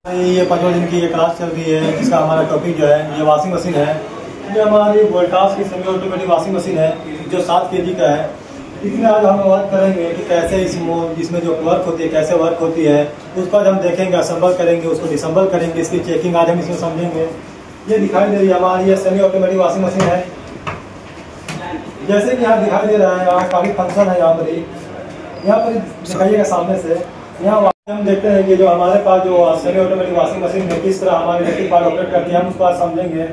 ये 5 दिन की ये क्लास चल रही है जिसका हमारा टॉपिक जो है ये वॉशिंग मशीन है। ये हमारी वोल्टास की सेमी ऑटोमेटिक वॉशिंग मशीन है जो 7 kg का है। इसमें आज हम वर्क करेंगे कि कैसे इसमें जो वर्क होती है कैसे वर्क होती है उसको आज हम देखेंगे, असेंबल करेंगे, उसको डिसेंबल करेंगे, इसकी चेकिंग आज हम इसमें समझेंगे। ये दिखाई दे रही है हमारी ये सेमी ऑटोमेटिक वॉशिंग मशीन है। जैसे कि यहाँ दिखाई दे रहा है, यहाँ काफ़ी फंक्शन है। यहाँ पर दिखाइएगा सामने से। यहाँ हम देखते हैं कि जो हमारे पास जो सेमी ऑटोमेटिक वॉशिंग मशीन में किस तरह हमारे इलेक्ट्रिक पार्ट ऑपरेट करती है हम उसको आज समझेंगे।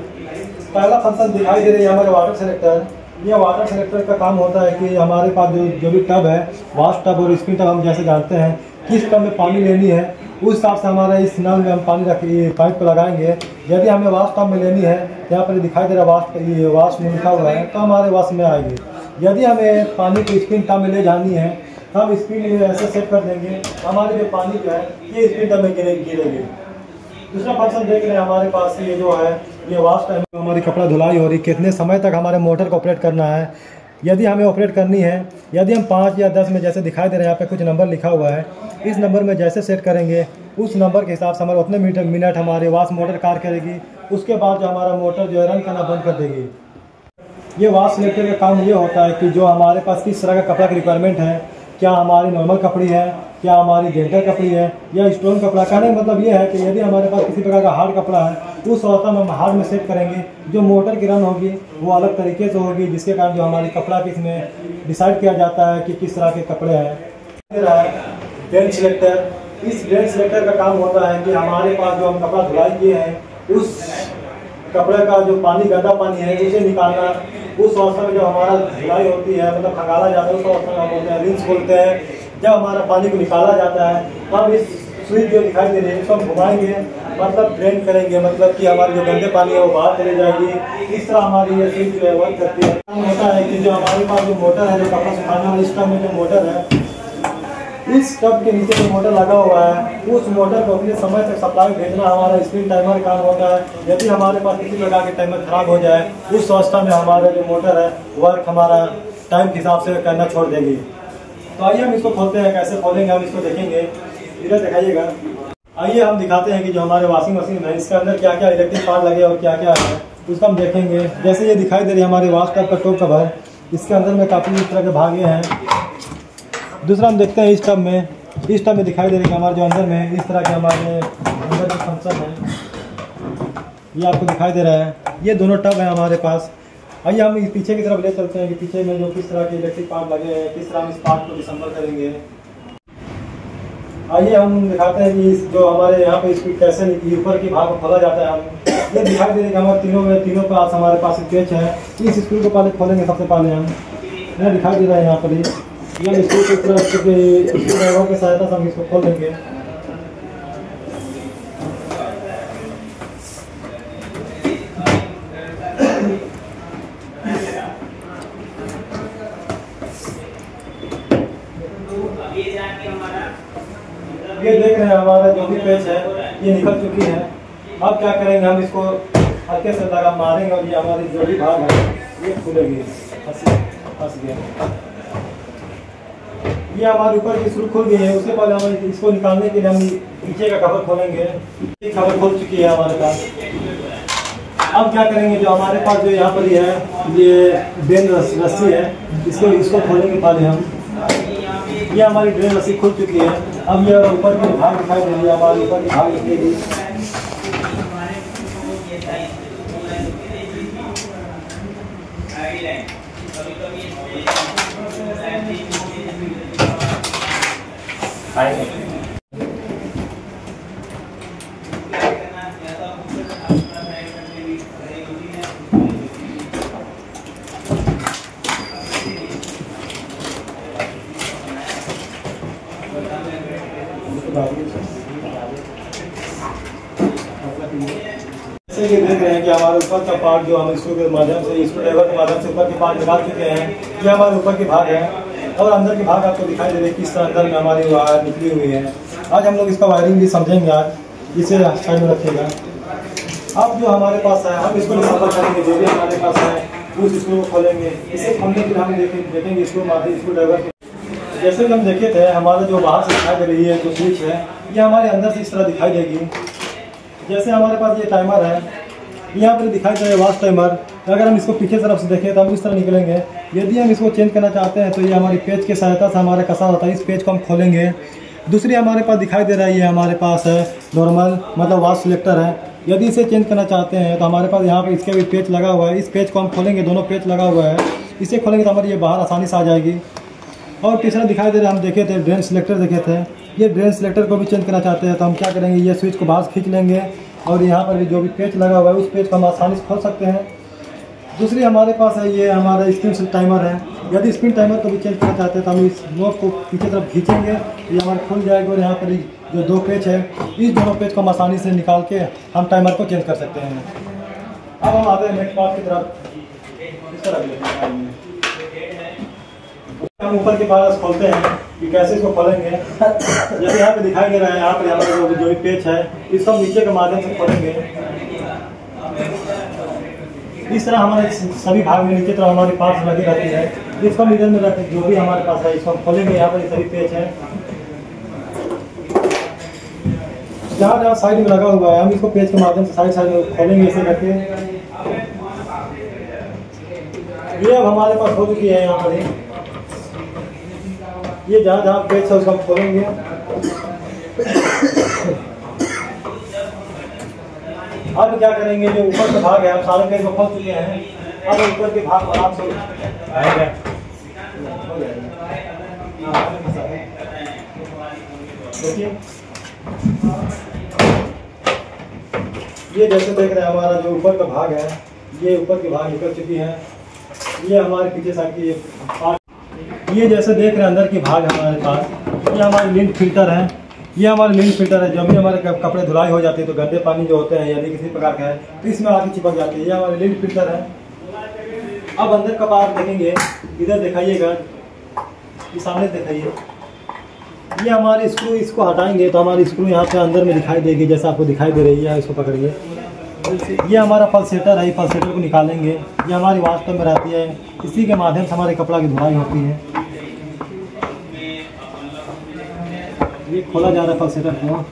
पहला फंक्शन दिखाई दे रही है हमारे वाटर सेलेक्टर। ये वाटर सेलेक्टर का काम होता है कि हमारे पास जो भी टब है, वॉश टब और स्पिन टब, हम जैसे जानते हैं किस टब में पानी लेनी है उस हिसाब से हमारे इस नल में हम पानी रख पाइप को लगाएंगे। यदि हमें वॉश टब में लेनी है, यहाँ पर दिखाई दे रहा है वॉश में लिखा हुआ है, तो हमारे वॉश में आएगी। यदि हमें पानी को स्पिन टब में ले जानी है हम स्पीड ऐसे सेट कर देंगे, हमारे जो पानी जो है ये स्पीड टब में गिरेगी। दूसरा फंक्शन देख रहे हैं हमारे पास ये जो है ये वॉश टाइम हमारी कपड़ा धुलाई हो रही, कितने समय तक हमारे मोटर को ऑपरेट करना है। यदि हमें ऑपरेट करनी है, यदि हम 5 या 10 में जैसे दिखाई दे रहे हैं यहाँ पे कुछ नंबर लिखा हुआ है, इस नंबर में जैसे सेट करेंगे उस नंबर के हिसाब से हमारे उतने मिनट हमारे वॉश मोटर कार करेगी। उसके बाद जो हमारा मोटर जो है रन करना बंद कर देगी। ये वॉश सिलेक्टर का काम ये होता है कि जो हमारे पास किस तरह का कपड़ा की रिक्वायरमेंट है, क्या हमारी नॉर्मल कपड़ी है, क्या हमारी जेंटल कपड़ी है या स्टोन कपड़ा। कहने का मतलब ये है कि यदि हमारे पास किसी प्रकार का हार्ड कपड़ा है उस अवस्था में हम हार्ड में सेट करेंगे। जो मोटर की रन होगी वो अलग तरीके से होगी, जिसके कारण जो हमारी कपड़ा की इसमें डिसाइड किया जाता है कि किस तरह के कपड़े हैं। ड्रेन सिलेक्टर, इस ड्रेन सिलेक्टर का काम होता है कि हमारे पास जो हम कपड़ा धुलाई किए हैं उस कपड़े का जो पानी, गंदा पानी है, उसे निकालना। उस अवस्था में जब हमारा धुलाई होती है, मतलब खंगाला जाता है, उस अवस्था में हम बोलते हैं रिंस बोलते हैं। जब हमारा पानी को निकाला जाता है तब इस स्विच जो दिखाई दे रही है इसको हम घुमाएंगे, मतलब ड्रेन करेंगे, मतलब कि हमारी जो गंदे पानी है वो बाहर चले जाएगी। इस तरह हमारी ये स्विच जो है वर्क करती है। होता है कि जो हमारे पास जो मोटर है, जो कपड़ा सुखाने वाली इस टब में जो मोटर है, इस टब के नीचे जो मोटर लगा हुआ है उस मोटर को अपने समय तक सप्लाई भेजना हमारा स्पिन टाइमर काम होता है। यदि हमारे पास किसी प्रकार के टाइमर खराब हो जाए उस अवस्था में हमारा जो मोटर है वर्क हमारा टाइम के हिसाब से करना छोड़ देगी। तो आइए हम इसको खोलते हैं, कैसे खोलेंगे हम इसको देखेंगे। इधर दिखाइएगा। आइए हम दिखाते हैं कि जो हमारे वॉशिंग मशीन है इसके अंदर क्या क्या इलेक्ट्रिक पार्ट लगे और क्या क्या है उसका हम देखेंगे। जैसे ये दिखाई दे रही है हमारे वॉश टब का टॉप कवर, इसके अंदर में काफ़ी इस तरह के भागे हैं। दूसरा हम देखते हैं इस टब में दिखाई दे रही है हमारे जो अंदर में इस तरह के हमारे अंदर जो फंक्शन है ये आपको दिखाई दे रहा है। ये दोनों टब हैं हमारे पास। आइए हम इस पीछे की तरफ ले चलते हैं कि पीछे में जो किस तरह के इलेक्ट्रिक पार्ट लगे हैं, किस तरह हम इस पार्ट को डिसेंबल करेंगे। आइए हम दिखाते हैं कि जो हमारे यहाँ पे इसकी कैसे ऊपर की भाग को खोला जाता है। हम ये दिखाई दे रही है कि हमारे तीनों पास हमारे पास पेच है। इस स्क्रू को पहले खोलेंगे। सबसे पहले हम यह दिखाई दे रहा है यहाँ पर ये स्क्रू की तरह स्क्रू ड्राइवर की सहायता से हम इसको खोल देंगे। ये देख रहे हैं हमारा जो भी पेच है ये निकल चुकी है। अब क्या करेंगे, हम इसको हल्के से लगा मारेंगे और ये हमारी जो भी भाग है ये खुलेगी। फंस गया। ये हमारे ऊपर की स्क्रू खुल गई है। उसके बाद हम इसको निकालने के लिए हम पीछे का कवर खोलेंगे। ये कवर खुल चुकी है हमारे पास। अब क्या करेंगे, जो हमारे पास जो यहाँ पर है ये ड्रेन रस्सी है, इसको खोलेंगे पहले हम। ये हमारी ड्रेन रस्सी खुल चुकी है। अब ये ऊपर की भाग दिखाई दे रही है, हमारे ऊपर की भाग निकलेगी। जैसे कि देख रहे हैं कि हमारे ऊपर का पार्ट जो हम स्क्रू के माध्यम से, स्क्रू ड्राइवर के माध्यम से ऊपर के पार्ट निकाल चुके हैं। ये हमारे ऊपर की भाग है और अंदर की भाग आपको दिखाई दे रही है किस तरह अंदर में हमारी वायर निकली हुई है। आज हम लोग इसका वायरिंग भी समझेंगे। आज इसे साइड में रखिएगा। अब जो हमारे पास है हम इसको डिसेंबल करेंगे। जो भी हमारे पास है उस स्क्रू को खोलेंगे। इसे खोलने के लिए हम देखेंगे स्क्रू ड्राइवर। जैसे कि हम देखे थे हमारा जो बाहर से दिखाई दे रही है जो स्विच है ये हमारे अंदर से इस तरह दिखाई देगी। जैसे हमारे पास ये टाइमर है, यहाँ पर दिखाई दे रहा है वाश टाइमर। अगर हम इसको पीछे तरफ से देखें तो हम इस तरह निकलेंगे। यदि हम इसको चेंज करना चाहते हैं तो ये हमारी पेज की सहायता से हमारा कसा होता है, इस पेज को हम खोलेंगे। दूसरी हमारे पास दिखाई दे रहा है, ये हमारे पास है नॉर्मल मतलब वाश सिलेक्टर है। यदि इसे चेंज करना चाहते हैं तो हमारे पास यहाँ पर इसके भी पेज लगा हुआ है, इस पेज को हम खोलेंगे, दोनों पेज लगा हुआ है। इसे खोलेंगे तो हमारी ये बाहर आसानी से आ जाएगी। और तीसरा दिखाई दे रहा है, हम देखे थे ड्रेन सिलेक्टर देखे थे, ये ड्रेन सिलेक्टर को भी चेंज करना चाहते हैं तो हम क्या करेंगे, ये स्विच को बाहर खींच लेंगे और यहाँ पर भी जो भी पेज लगा हुआ है उस पेज को हम आसानी से खोल सकते हैं। दूसरी हमारे पास है, ये हमारा स्पिन टाइमर है। यदि स्पिन टाइमर को भी चेंज करना चाहते हैं तो हम इस नोब को पीछे तरफ खींचेंगे, ये हमारा खुल जाएगा और यहाँ पर जो दो पेज है, इस दोनों पेज को हम आसानी से निकाल के हम टाइमर को चेंज कर सकते हैं। अब हम आते हैं नेक्स्ट पार्ट की तरफ। इस तरह हम ऊपर के पास खोलते हैं कि कैसे इसको खोलेंगे। जैसे यहाँ पे दिखाई दे रहा है, यहाँ पर जो भी पेज है इसको हम नीचे के माध्यम से खोलेंगे। इस तरह हमारे सभी भाग में नीचे तरफ हमारी पार्ट्स लगी रहती है। इसको हम इधर में रखें, जो भी हमारे पास है इसको हम खोलेंगे। यहाँ पर सभी पेज है, जहाँ जहाँ साइड में लगा हुआ है हम इसको पेज के माध्यम से साइड में खोलेंगे इसे करके। ये अब हमारे पास हो चुकी है। यहाँ पर ये जहाँ जहाँ पेज है उसको हम खोलेंगे। अब क्या करेंगे, जो ऊपर का भाग है हम सारे पेज को खोल चुके हैं। अब ऊपर के भाग आराम से आएगा। देखिए ये जैसे देख रहे हैं, हमारा जो ऊपर का भाग है, ये ऊपर के भाग निकल चुकी है। ये हमारे पीछे साइड की ये जैसे देख रहे हैं अंदर की भाग हमारे पास, ये हमारे लिंट फिल्टर है। ये हमारे लिंट फिल्टर है, जब भी हमारे कपड़े धुलाई हो जाती है तो गंदे पानी जो होते हैं यदि किसी प्रकार का है तो इसमें आके चिपक जाती है। ये हमारे लिंट फिल्टर है। अब अंदर का पार्ट देखेंगे, इधर दिखाइएगा, ये सामने दिखाइए। ये हमारी स्क्रू, इसको हटाएंगे तो हमारी स्क्रू यहाँ पे अंदर में दिखाई देगी, जैसा आपको दिखाई दे रही है। इसको पकड़िए, ये हमारा पल्सेटर है। पल्सेटर को निकालेंगे, ये हमारी वास्तव में रहती है, इसी के माध्यम से हमारे कपड़ा की धुलाई होती है। ये खोला जा रहा है पल्सेटर को।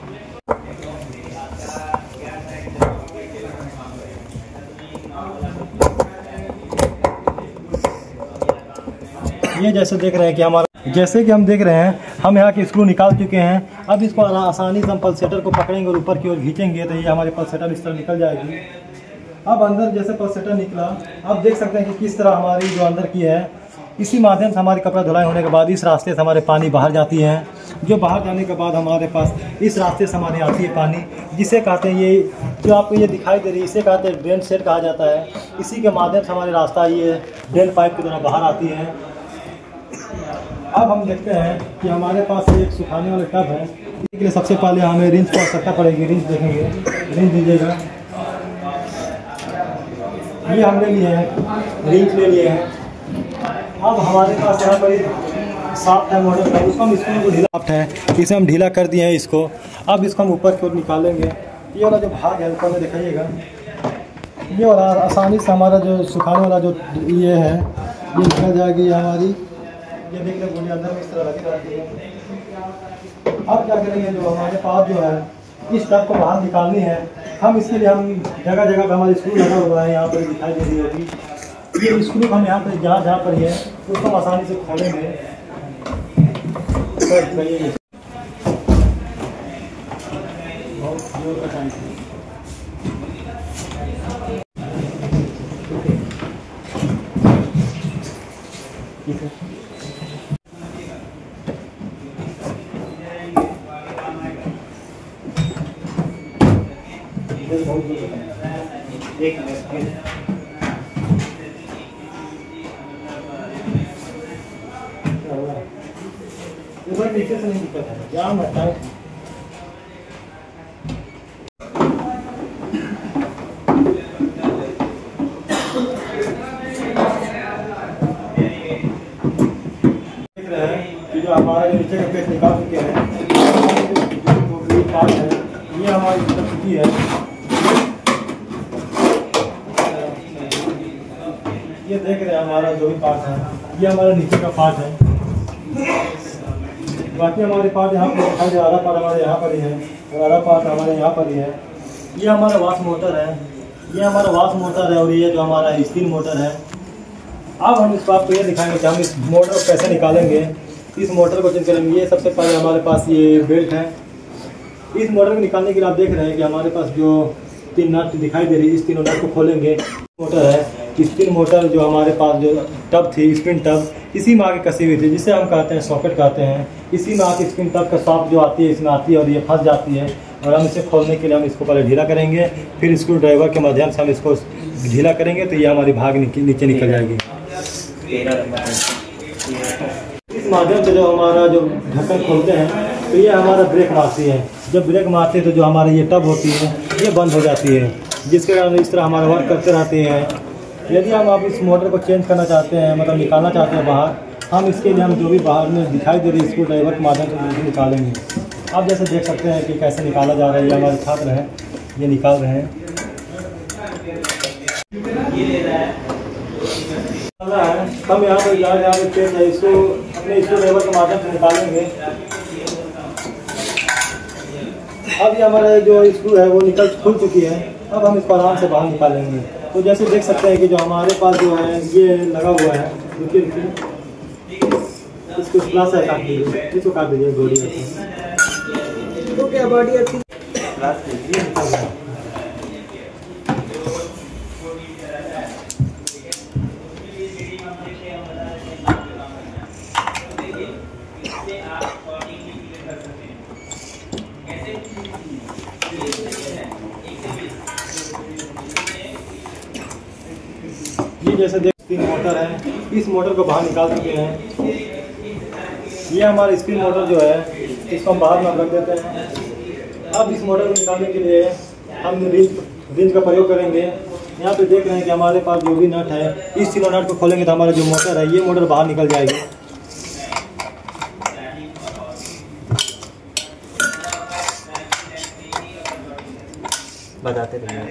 ये जैसे देख रहे हैं कि हमारा, जैसे कि हम देख रहे हैं हम यहाँ की स्क्रू निकाल चुके हैं। अब इसको आसानी से हम पल्सेटर को पकड़ेंगे और ऊपर की ओर खींचेंगे तो ये हमारे पल्सेटर इस तरह निकल जाएगी। अब अंदर जैसे पल्सेटर निकला, अब देख सकते हैं कि किस तरह हमारी जो अंदर की है, इसी माध्यम से हमारी कपड़ा धुलाई होने के बाद इस रास्ते से हमारे पानी बाहर जाती है। जो बाहर जाने के बाद हमारे पास इस रास्ते से हमारे आती है पानी, जिसे कहते हैं, ये जो आपको ये दिखाई दे रही है इसे कहते हैं ड्रेन सेट कहा जाता है। इसी के माध्यम से हमारी रास्ता ये ड्रेन पाइप की तरह बाहर आती है। अब हम देखते हैं कि हमारे पास एक सुखाने वाला टब है। इसके लिए सबसे पहले हमें रिंच की आवश्यकता पड़ेगी। रिंच देखेंगे, रिंच दीजिएगा। ये हम ले लिए हैं, रिंच ले लिए हैं। अब हमारे पास यहाँ पर सॉफ्ट है मॉडल का, उसको हम इसको ढीला सॉफ्ट है, इसे हम ढीला कर दिए हैं इसको। अब इसको हम ऊपर की ओर निकालेंगे। ये वाला जो भाग है ऊपर में दिखाइएगा, ये वाला आसानी से हमारा जो सुखाने वाला जो ये है ये निकल जाएगी हमारी। ये देख रहे हैं अंदर में इस तरह लगी रहती है। अब क्या करेंगे, जो हमारे पास जो है इस टब को बाहर निकालनी है, हम इसके लिए हम जगह जगह पर हमारी स्क्रू लगा हुआ है, यहाँ पर दिखाई दे रही होगी। ये स्क्रू हम यहाँ पर जहाँ जहाँ पर है उसको हम आसानी से खोलेंगे। ठीक है, ऊपर नीचे से नहीं दिक्कत है, जाम रहता है। देख रहे हैं कि जो हमारे नीचे का पेज निकाल चुके हैं, जो पार्ट है ये हमारी चुकी है। ये देख रहे हैं हमारा जो भी पार्ट है ये हमारा नीचे का पार्ट है। बाकी हमारे पार्ट यहाँ पर दिखाई दे, आधा पार्ट हमारे यहाँ पर ही है और आधा पार्ट हमारे यहाँ पर ही है। ये हमारा वाश मोटर है, ये हमारा वाश मोटर है और ये जो हमारा स्पिन मोटर है। अब हम इसको आपको ये दिखाएंगे कि हम इस मोटर को कैसे निकालेंगे, इस मोटर को चेंज करेंगे। ये सबसे पहले हमारे पास ये बेल्ट है। इस मोटर को निकालने के लिए आप देख रहे हैं कि हमारे पास जो 3 नट दिखाई दे रही है, इस तीनों नट को खोलेंगे। मोटर है स्पिन मोटर, जो हमारे पास जो टब थी स्पिन टब, इसी में आगे कसी हुई थी, जिसे हम कहते हैं सॉकेट कहते हैं। इसी में आगे स्पिन टब का शॉप जो आती है इसमें आती है और ये फंस जाती है। और हम इसे खोलने के लिए हम इसको पहले ढीला करेंगे, फिर स्क्रू ड्राइवर के माध्यम से हम इसको ढीला करेंगे तो ये हमारी भाग नीचे निकल जाएगी। इस माध्यम से जो हमारा जो ढक्कन खोलते हैं तो ये हमारा ब्रेक मारती है। जब ब्रेक मारती है तो जो हमारी ये टब होती है ये बंद हो जाती है, जिसके कारण इस तरह हमारा वर्क करते रहते हैं। यदि हम आप इस मोटर को चेंज करना चाहते हैं, मतलब निकालना चाहते हैं बाहर, हम इसके लिए हम जो भी बाहर में दिखाई दे रही है स्क्रू ड्राइवर के माध्यम से निकालेंगे। आप जैसे देख सकते हैं कि कैसे निकाला जा रहा है। ये हमारे छात्र हैं, ये निकाल रहे हैं। हम यहाँ पर इसको अपने स्क्रू ड्राइवर के माध्यम से निकालेंगे। अब ये हमारा जो स्क्रू है वो खुल चुकी है। अब हम इसको आराम से बाहर निकालेंगे। तो जैसे देख सकते हैं कि जो हमारे पास जो है ये लगा हुआ है, इसको प्लस है, काट दीजिए, इसको काट दीजिए बॉडी तो क्या बॉडी अच्छी ये जैसे देख स्पिन मोटर है, इस मोटर को बाहर निकाल चुके हैं। ये हमारा स्पिन मोटर जो है इसको हम बाहर में रख देते हैं। अब इस मोटर को निकालने के लिए हम रिंच का प्रयोग करेंगे। यहाँ पे देख रहे हैं कि हमारे पास जो भी नट है, इस तीनों नट को खोलेंगे तो हमारा जो मोटर है ये मोटर बाहर निकल जाएगी। बताते रहिए।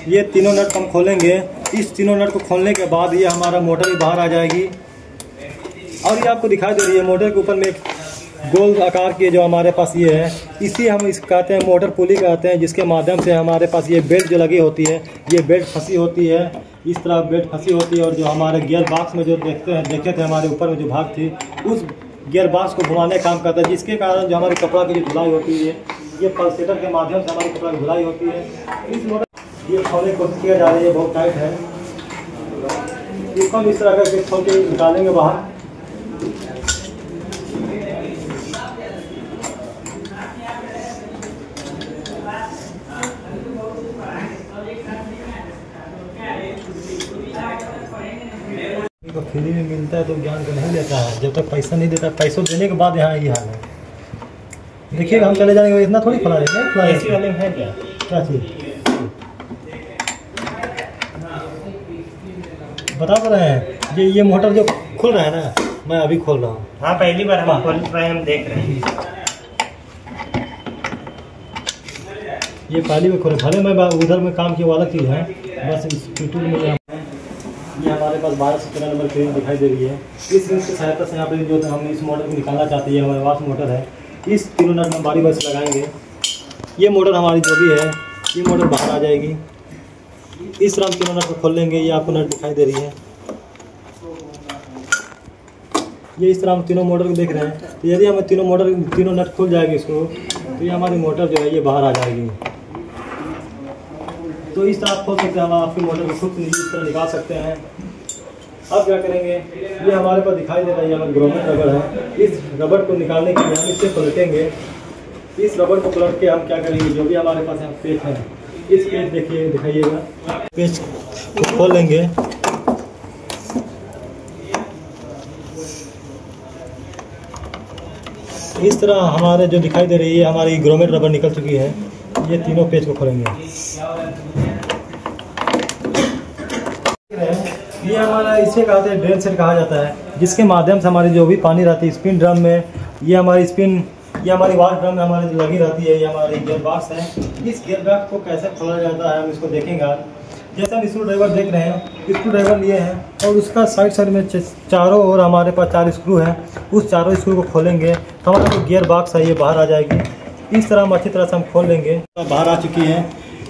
ये तीनों नट हम खोलेंगे। इस तीनों नट को खोलने के बाद ये हमारा मोटर भी बाहर आ जाएगी। और ये आपको दिखाई दे रही है मोटर के ऊपर में एक गोल आकार की जो हमारे पास ये है, इसी हम इस कहते हैं मोटर पुली कहते हैं, जिसके माध्यम से हमारे पास ये बेल्ट जो लगी होती है, ये बेल्ट फंसी होती है। इस तरह बेल्ट फंसी होती है और जो हमारे गियर बॉक्स में जो देखे थे हमारे ऊपर में जो भाग थी, उस गियर बॉक्स को घुमाने का काम करता है, जिसके कारण जो हमारे कपड़ा की जो धुलाई होती है ये पल्सेटर के माध्यम से हमारी कपड़ा की धुलाई होती है। इस मोटर ये खोलने की कोशिश किया जा रही है, बहुत टाइट है। इसको हम इस तरह करके खोल के निकालेंगे बाहर। तो फ्री में मिलता है तो ज्ञान को नहीं लेता है, जब तक पैसा नहीं देता। पैसों देने के बाद यहाँ ये हाल है। देखिए हम चले जाएंगे, इतना थोड़ी खुला देंगे। एसी वाले में है क्या चीज़ बता तो रहे हैं। ये मोटर जो खुल रहा है ना, मैं अभी खोल रहा हूँ। हाँ, पहली बार हम खोल रहे हैं, हम देख रहे हैं। ये पहली में खोले, भले मैं उधर में काम किया वो अलग चीज़ है। बस इस यूट्यूब में ये हमारे पास 12 से 13 नंबर की रिंच दिखाई दे रही है। इस रिंच की सहायता से यहाँ पे जो हम इस मोटर को निकालना चाहते हैं, हमारे वाश मोटर है, इस तीनों नट हम बारी बारी से लगाएंगे। ये मोटर हमारी जो भी है ये मोटर बाहर आ जाएगी। इस तरह हम तीनों नट को खोल लेंगे। ये आपको नट दिखाई दे रही है, ये इस तरह हम तीनों मोटर को देख रहे हैं। तो यदि हमें तीनों नट खुल जाएगी इसको, तो ये हमारी मोटर जो है ये बाहर आ जाएगी। तो इस तरह आप खोल सकते हैं, हम आपकी मोटर को खुद इस तरह निकाल सकते हैं। अब क्या करेंगे, ये हमारे पास दिखाई दे रहा है, हमारा ग्रोमेट रबड़ है। इस रबड़ को निकालने के लिए हम इससे पलटेंगे। इस रबड़ को पलट के हम क्या करेंगे, जो भी हमारे पास यहाँ पेच है, इस पेच देखिए दिखाइएगा, पेच को खोल लेंगे। इस तरह हमारे जो दिखाई दे रही है हमारी ग्रोमेट रबड़ निकल चुकी है। ये तीनों पेच को खोलेंगे। ये हमारा इसे कहते हैं ड्रेन सेट कहा जाता है, जिसके माध्यम से हमारी जो भी पानी रहती है स्पिन ड्रम में, ये हमारी वाश ड्रम में हमारी लगी रहती है। ये हमारी गियर बॉक्स है। इस गियर बॉक्स को कैसे खोला जाता है हम इसको देखेंगे। जैसे हम स्क्रू ड्राइवर देख रहे हैं, स्क्रू ड्राइवर लिए हैं और उसका साइड में चारों ओर हमारे पास 4 स्क्रू हैं। उस चारों स्क्रू को खोलेंगे तो हमारा जो गियर बॉक्स है ये बाहर आ जाएगी। इस तरह हम अच्छी तरह से हम खोल लेंगे। बाहर आ चुकी है।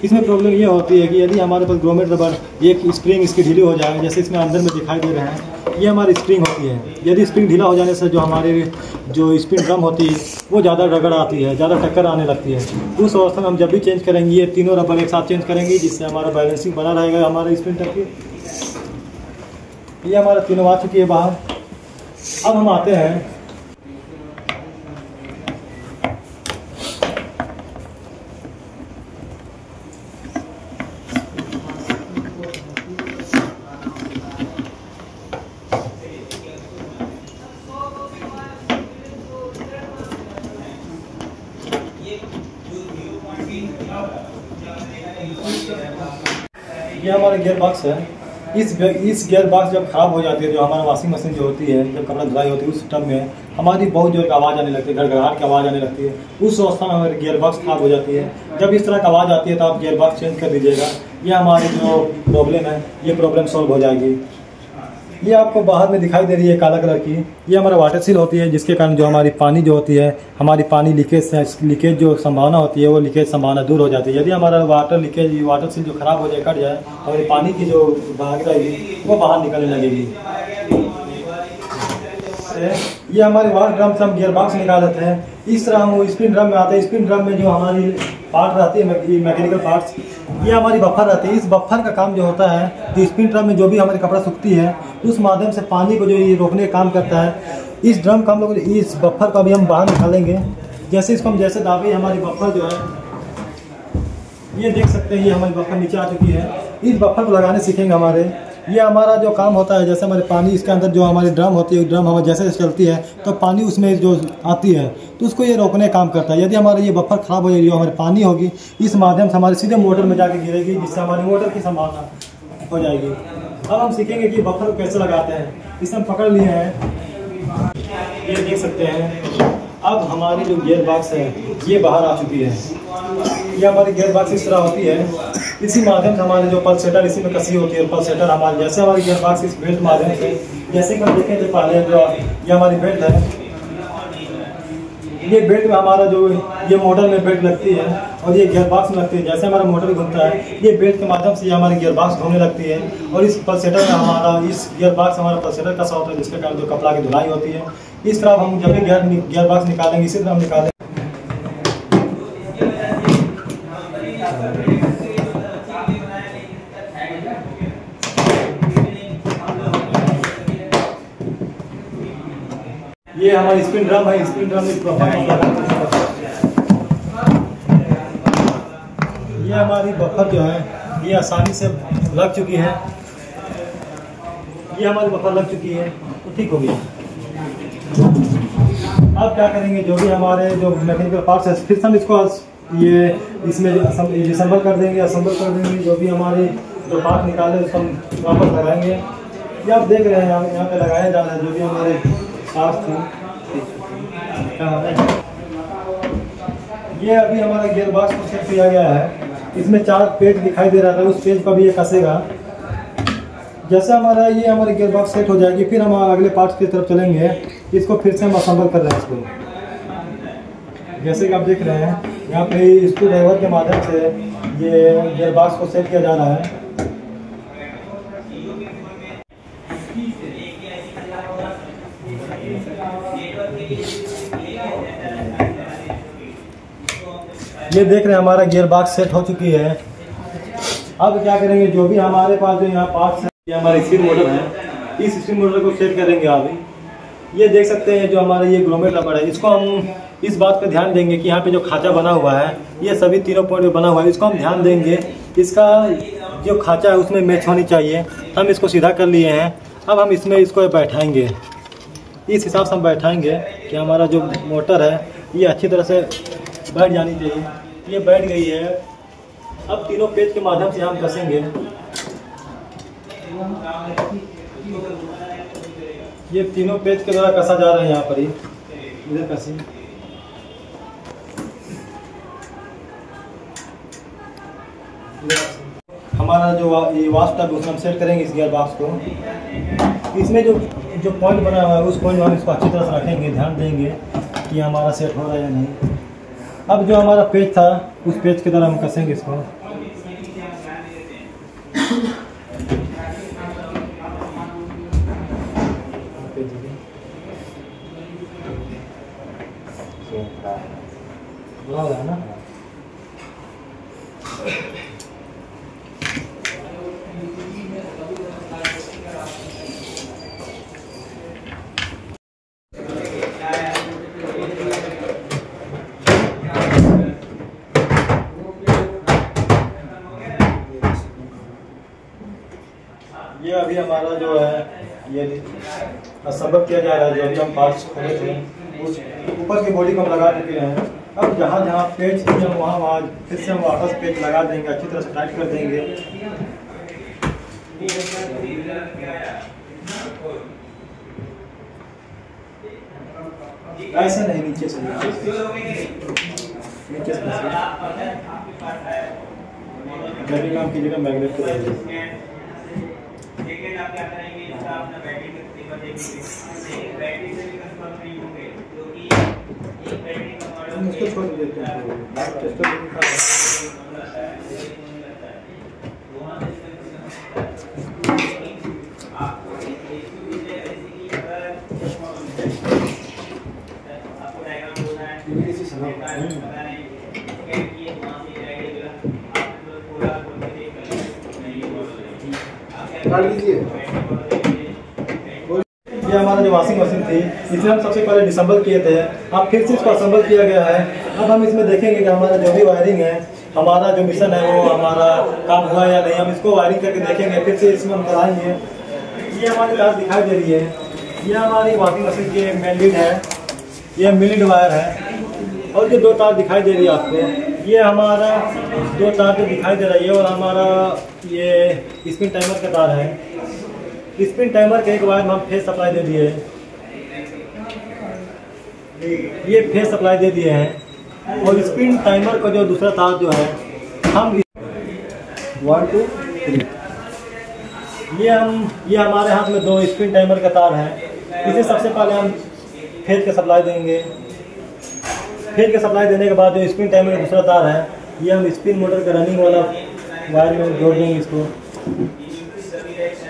इसमें प्रॉब्लम ये होती है कि यदि हमारे पास ग्रोमेट रबर एक स्प्रिंग इसकी ढीली हो जाए, जैसे इसमें अंदर में दिखाई दे रहे हैं, ये हमारी स्प्रिंग होती है। यदि स्प्रिंग ढीला हो जाने से जो हमारे जो स्प्रिंग ड्रम होती है वो ज़्यादा रगड़ आती है, ज़्यादा टक्कर आने लगती है। उस अवस्था में हम जब भी चेंज करेंगे ये तीनों रबर एक साथ चेंज करेंगे, जिससे हमारा बैलेंसिंग बना रहेगा हमारे स्प्रिंग तक की। ये हमारा तीनों आ चुकी है बाहर। अब हम आते हैं ये हमारा गियर बॉक्स है। इस गियर बॉक्स जब ख़राब हो जाती है, जो हमारा वॉशिंग मशीन जो होती है, जब कपड़ा धुलाई होती है उस टाइम में हमारी बहुत जोर की आवाज़ आने लगती है, गड़गड़ाहट की आवाज़ आने लगती है। उस अवस्था में हमारी गियर बॉक्स ख़राब हो जाती है। जब इस तरह की आवाज़ आती है तो आप गियर बॉक्स चेंज कर दीजिएगा। ये हमारी जो प्रॉब्लम है ये प्रॉब्लम सॉल्व हो जाएगी। ये आपको बाहर में दिखाई दे रही है काला कलर की, ये हमारा वाटर सील होती है, जिसके कारण जो हमारी पानी जो होती है, हमारी पानी लीकेज जो संभावना होती है वो लीकेज संभावना दूर हो जाती है। यदि हमारा वाटर सील जो ख़राब हो जाए, कट जाए, हमारी पानी की जो भाग रहेगी वो बाहर निकलने लगेगी। ये हमारे वाटर ड्रम से हम गियर बॉक्स निकाल लेते हैं। इस तरह हम स्पिन ड्रम में आते हैं। स्पिन ड्रम में जो हमारी पार्ट रहती है मैकेनिकल पार्ट्स, ये हमारी बफर रहती है। इस बफर का काम जो होता है, तो स्पिन ड्रम में जो भी हमारी कपड़ा सूखती है उस माध्यम से पानी को जो ये रोकने का काम करता है। इस ड्रम का हम लोग इस बफर का भी हम बाहर निकालेंगे। जैसे इसको हम जैसे दाबे, हमारी बफर जो है ये देख सकते हैं, ये हमारी बफर नीचे आ चुकी है। इस बफर को लगाने सीखेंगे हमारे। ये हमारा जो काम होता है, जैसे हमारे पानी इसके अंदर जो हमारी ड्रम होती है, ड्रम हमारे जैसे चलती है तो पानी उसमें जो आती है तो उसको ये रोकने का काम करता है। यदि हमारा ये बफर ख़राब हो जाएगी, जो हमारी पानी होगी इस माध्यम से हमारे सीधे मोटर में जाके गिरेगी, जिससे हमारी मोटर की संभावना हो जाएगी। अब हम सीखेंगे कि बफर को कैसे लगाते हैं। इसे हम पकड़ लिए हैं, ये देख सकते हैं। अब हमारी जो गियर बॉक्स है ये बाहर आ चुकी है। ये हमारी गियर बॉक्स इस तरह होती है। इसी माध्यम से हमारे जो पल्सेटर इसी में कसी होती है। पल्सेटर हमारे जैसे हमारी गियर बॉक्स इस बेल्ट माध्यम से, जैसे कि हम देखें तो पहले जो ये हमारी बेल्ट है, ये बेल्ट में हमारा जो ये मोटर में बेल्ट लगती है और ये गियर बॉक्स में लगती है। जैसे हमारा मोटर घूमता है ये बेल्ट के माध्यम से ये हमारी गियर बॉक्स घूमने लगती है। और इस पल्सेटर में हमारा इस गियर बॉक्स हमारा पल्सेटर कसा होता है, जिसके कारण जो कपड़ा की धुलाई होती है। इस तरह हम जब भी गियर बॉक्स निकालेंगे इसी तरह हम निकालेंगे। ये हमारी स्पिन ड्रम है। स्पिन ड्रम में ये हमारी बफर जो है ये आसानी से लग चुकी है। ये हमारी बफर लग चुकी है तो ठीक हो गई। अब क्या करेंगे, जो भी हमारे जो मैकेनिकल पार्ट्स है फिर हम इसको ये इसमें असेंबल कर देंगे। जो भी हमारे जो पार्ट निकाले उसको हम वापस लगाएंगे। ये आप देख रहे हैं यहाँ पे लगाया जा रहा है जो भी हमारे पार्ट्स थे। ये अभी हमारा गियर बॉक्स को सेट किया गया है। इसमें 4 पेज दिखाई दे रहा था, उस पेज पर भी ये कसेगा। जैसे हमारा ये हमारी गियर बॉक्स सेट हो जाएगी, फिर हम अगले पार्ट्स की तरफ चलेंगे। इसको फिर से हम असेंबल कर रहे हैं इसको। जैसे कि आप देख रहे हैं यहाँ पे स्क्रू ड्राइवर के माध्यम से ये गियर बॉक्स को सेट किया जा रहा है। ये देख रहे हैं हमारा गियर बॉक्स सेट हो चुकी है। अब क्या करेंगे, जो भी हमारे पास जो यहाँ पार्ट्स है, ये हमारे स्पिन मोटर है, इस स्पिन मोटर को सेट करेंगे। अभी ये देख सकते हैं जो हमारा ये ग्रोमेट रबर है, इसको हम इस बात पे ध्यान देंगे कि यहाँ पे जो खांचा बना हुआ है ये सभी तीनों पॉइंट पे बना हुआ है। इसको हम ध्यान देंगे, इसका जो खांचा है उसमें मैच होनी चाहिए। हम इसको सीधा कर लिए हैं। अब हम इसमें इसको बैठाएंगे, इस हिसाब से हम बैठाएंगे कि हमारा जो मोटर है ये अच्छी तरह से बैठ जानी चाहिए। ये बैठ गई है। अब तीनों पेज के माध्यम से हम कसेंगे। ये तीनों पेज के द्वारा कसा जा रहा है। यहाँ पर ही इधर कसी। हमारा जो ये वाश टब उसमें हम सेट करेंगे इस गियर बॉक्स को। इसमें जो पॉइंट बना हुआ है उस पॉइंट में हम इसको अच्छी तरह से रखेंगे, ध्यान देंगे कि हमारा सेट हो रहा है या नहीं। अब जो हमारा पेज था उस पेज के द्वारा हम कसेंगे इसको। बुरा हो रहा है ना। ये अभी हमारा जो है ये असंभव किया जा रहा है। जो अभी हम पार्ट्स खोले थे उस ऊपर की बॉडी को हम लगा चुके हैं। अब जहाँ जहाँ पेच थी हम वहाँ फिर से हम वापस पेच लगा देंगे, अच्छी तरह से टाइट कर देंगे। ऐसे नहीं, नीचे से मैग्नेट काम कीजिएगा, मैग्नेट को उसको छोड़ देते हैं। ये हमारा जो वॉशिंग मशीन थी इसे हम सबसे पहले डिसम्बल किए थे। अब फिर से इसको असेंबल किया गया है। अब हम इसमें देखेंगे कि हमारा जो भी वायरिंग है, हमारा जो मिशन है वो हमारा काम हुआ या नहीं। हम इसको वायरिंग करके देखेंगे, फिर से इसमें हम कराएंगे। ये हमारी तार दिखाई दे रही है, ये हमारी वॉशिंग मशीन की मेन लीड है, ये मिलिड वायर है। और जो दो तार दिखाई दे रही है आपको, ये हमारा दो तार जो दिखाई दे रही है और हमारा ये स्पिन टाइमर का तार है। स्पिन टाइमर के एक वायर में हम फेस सप्लाई दे दिए, ये फेस सप्लाई दे दिए हैं। और स्पिन टाइमर का जो दूसरा तार जो है हम 1 2 3 ये हमारे हाथ में दो स्पिन टाइमर का तार है। इसे सबसे पहले हम फेस के सप्लाई देंगे। फेस के सप्लाई देने के बाद जो स्पिन टाइमर का दूसरा तार है ये हम स्पिन मोटर का रनिंग वाला वायर में जोड़ देंगे इसको।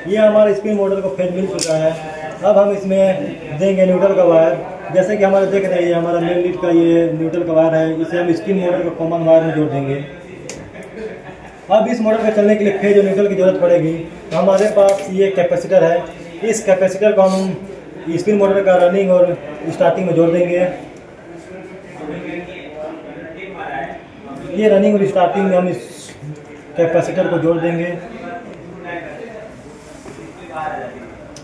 ये हमारे स्पिन मोटर को फेज मिल चुका है। अब हम इसमें देंगे न्यूट्रल का वायर। जैसे कि हमारे देख रहे हैं हमारा मेन लीड का ये न्यूट्रल का वायर है, इसे हम स्पिन मोटर का कॉमन वायर में जोड़ देंगे। अब इस मोटर के चलने के लिए फेज और न्यूट्रल की जरूरत पड़ेगी। तो हमारे पास ये कैपेसिटर है, इस कैपेसिटर को हम स्पिन मोटर का रनिंग और स्टार्टिंग में जोड़ देंगे। ये रनिंग और स्टार्टिंग में हम इस कैपेसिटर को जोड़ देंगे।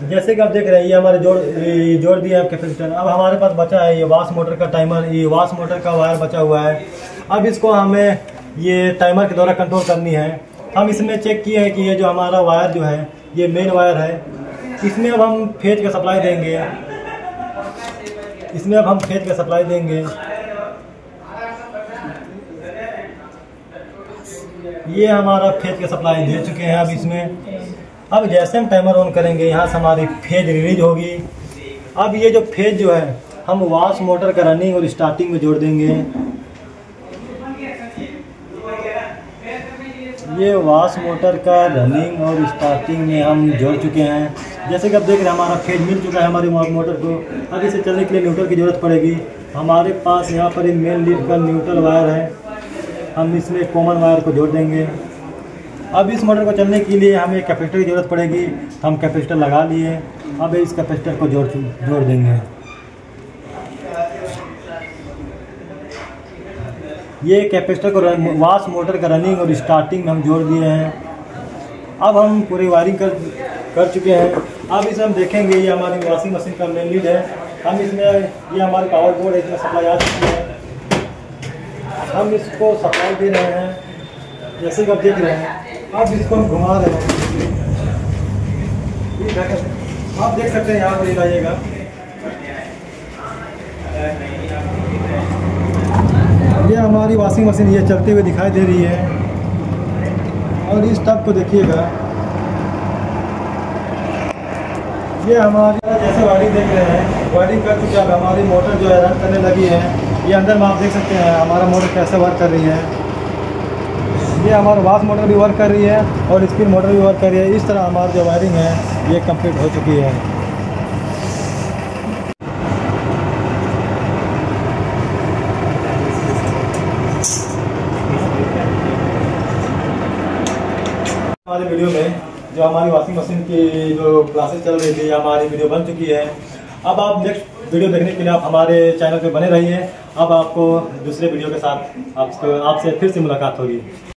जैसे कि आप देख रहे हैं ये हमारे जोड़ दिया है कैपेसिटर। अब हमारे पास बचा है ये वाश मोटर का टाइमर, ये वाश मोटर का वायर बचा हुआ है। अब इसको हमें ये टाइमर के द्वारा कंट्रोल करनी है। हम इसमें चेक किए हैं कि ये जो हमारा वायर जो है ये मेन वायर है। इसमें अब हम फेज का सप्लाई देंगे, इसमें अब हम फेज का सप्लाई देंगे। ये हमारा फेज का सप्लाई दे चुके हैं। अब इसमें अब जैसे हम टाइमर ऑन करेंगे यहाँ से हमारी फेज रिलीज होगी। अब ये जो फेज जो है हम वाश मोटर का रनिंग और स्टार्टिंग में जोड़ देंगे। ये वाश मोटर का रनिंग और स्टार्टिंग में हम जोड़ चुके हैं। जैसे कि आप देख रहे हैं हमारा फेज मिल चुका है हमारी मोटर को। अब इसे चलने के लिए न्यूट्रल की ज़रूरत पड़ेगी। हमारे पास यहाँ पर मेन लीड का न्यूट्रल वायर है, हम इसमें कॉमन वायर को जोड़ देंगे। अब इस मोटर को चलने के लिए हमें कैपेसिटर की ज़रूरत पड़ेगी। हम कैपेसिटर लगा लिए, अब इस कैपेसिटर को जोड़ देंगे। ये कैपेसिटर को वाश मोटर का रनिंग और स्टार्टिंग में हम जोड़ दिए हैं। अब हम पूरी वायरिंग कर चुके हैं। अब इसे हम देखेंगे, ये हमारी वॉशिंग मशीन का मेन लीड है। हम इसमें ये हमारी पावर बोर्ड है, इसमें सप्लाई आ चुकी है। हम इसको सप्लाई दे रहे हैं जैसे कि आप देख रहे हैं। अब इसको हम घुमा रहे हैं, आप देख सकते हैं यहाँ पर लगाइएगा। ये हमारी वॉशिंग मशीन ये चलते हुए दिखाई दे रही है। और इस टब को देखिएगा, ये हमारी जैसे वायरिंग देख रहे हैं, वायरिंग कर चुके हैं। हमारी मोटर जो है रन करने लगी है। ये अंदर में आप देख सकते हैं हमारा मोटर कैसे वर्क कर रही है। ये हमारा वाश मोटर भी वर्क कर रही है और स्पिन मोटर भी वर्क कर रही है। इस तरह हमारी जो वायरिंग है ये कंप्लीट हो चुकी है। हमारे वीडियो में जो हमारी वॉशिंग मशीन की जो क्लासेस चल रही थी, हमारी वीडियो बन चुकी है। अब आप नेक्स्ट वीडियो देखने के लिए आप हमारे चैनल पे बने रहिए। अब आपको दूसरे वीडियो के साथ आपसे फिर से मुलाकात होगी।